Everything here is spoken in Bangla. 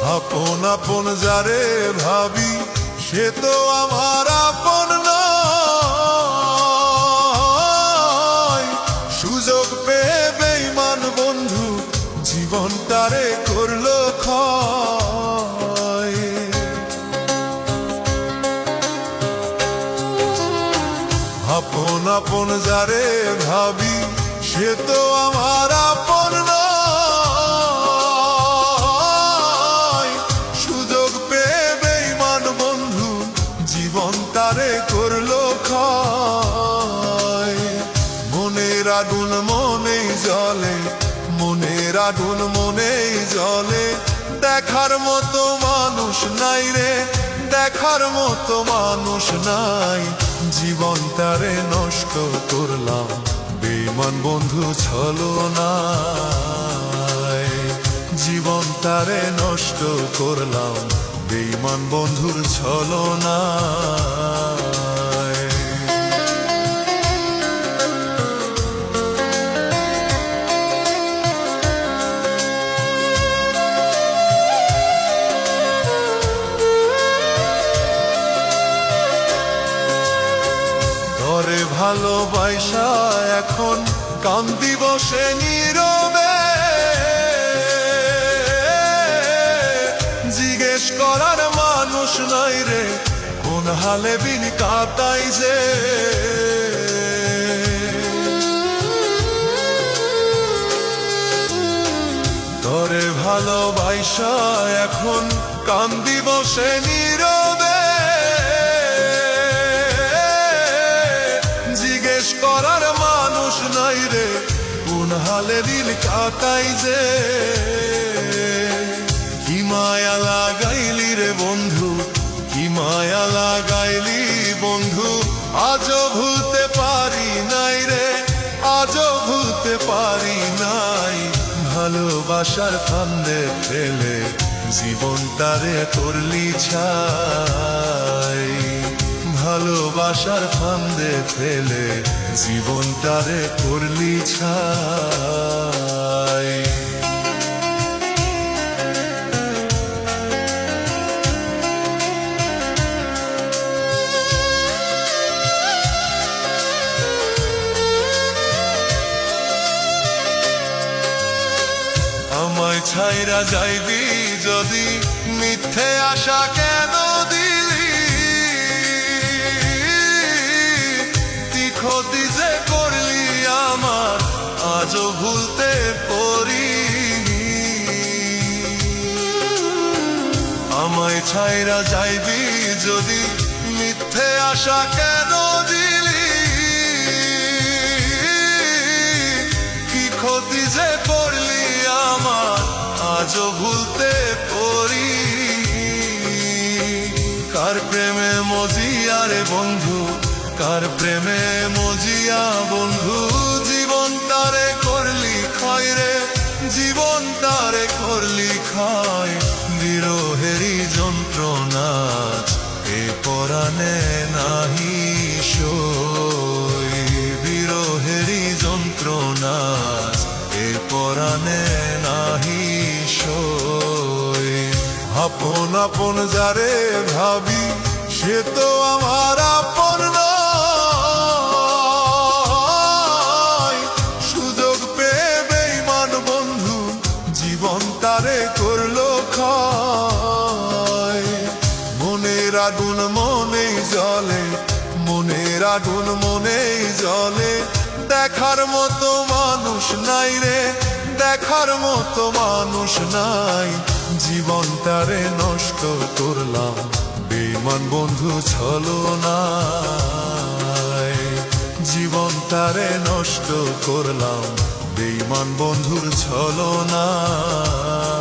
আপন আপন যারে ভাবি সে তো আমার আপন নয়। সুযোগ পেয়ে বেঈমান বন্ধু জীবনটারে করলো ক্ষয়। আপন আপন যারে ভাবি সে তো আমার আপন নয়। সুযোগ পেয়ে বেঈমান বন্ধু জীবন তারে করলো ক্ষয়। মনের আগুন মনেই জ্বলে, মনের আগুন মনেই জ্বলে। দেখার মতো মানুষ নাই রে, দেখার মতো মানুষ নাই। জীবন তারে নষ্ট করলাম বেঈমান বন্ধু ছলনায়। জীবন তারে নষ্ট করলাম বেঈমান বন্ধুর ছলনায়। ধরে ভালোবাসা এখন কান্দি বসে নীরবে। জিজ্ঞেস করার মানুষ নাই রে, কোন হালে বিন কাটাই যে। ধরে ভালোবাসা এখন কান্দি বসে নীরবে। করার মানুষ নাই রে, কোন হালে দিল কাটাই যে। কি মায়া লাগাইলি রে বন্ধু, কি মায়া লাগাইলি বন্ধু। আজও ভুলতে পারি নাই রে, আজও ভুলতে পারি নাই। ভালোবাসার ফান্দে ফেলে জীবনটারে করলি ছাই। ভালোবাসার ফান্দে ফেলে জীবনটারে করলি ছাই। আমায় ছাইরা যাইবি যদি, মিথ্যে আশা কেন দিলি। ক্ষতি যে করলি আমার আজও ভুলতে পারিনি। আমায় ছাইরা যাইবি যদি, মিথ্যে আশা কেন দিলি। কি ক্ষতি যে করলি আমার আজও ভুলতে পারিনি। কার প্রেমে মজিয়া রে বন্ধু, কার প্রেমে মজিয়া বন্ধু। জীবন তারে করলি ক্ষয় রে, জীবন তারে করলি ক্ষয়। বিরহেরই যন্ত্রণা এ পরাণে নাহি সই। বিরহেরই যন্ত্রণা এ পরাণে নাহি সই। আপন আপন যারে ভাবি সে তো আমার আপন নয়। সুযোগ পেয়ে বেঈমান বন্ধু জীবন তারে করলো ক্ষয়। মনের আগুন মনেই জ্বলে, মনের আগুন মনেই জ্বলে। দেখার মতো মানুষ নাই রে, দেখার মতো মানুষ নাই। জীবন তারে নষ্ট করলাম বেঈমান বন্ধু ছলনায়। জীবন তারে নষ্ট করলাম বেঈমান বন্ধুর ছলনায়।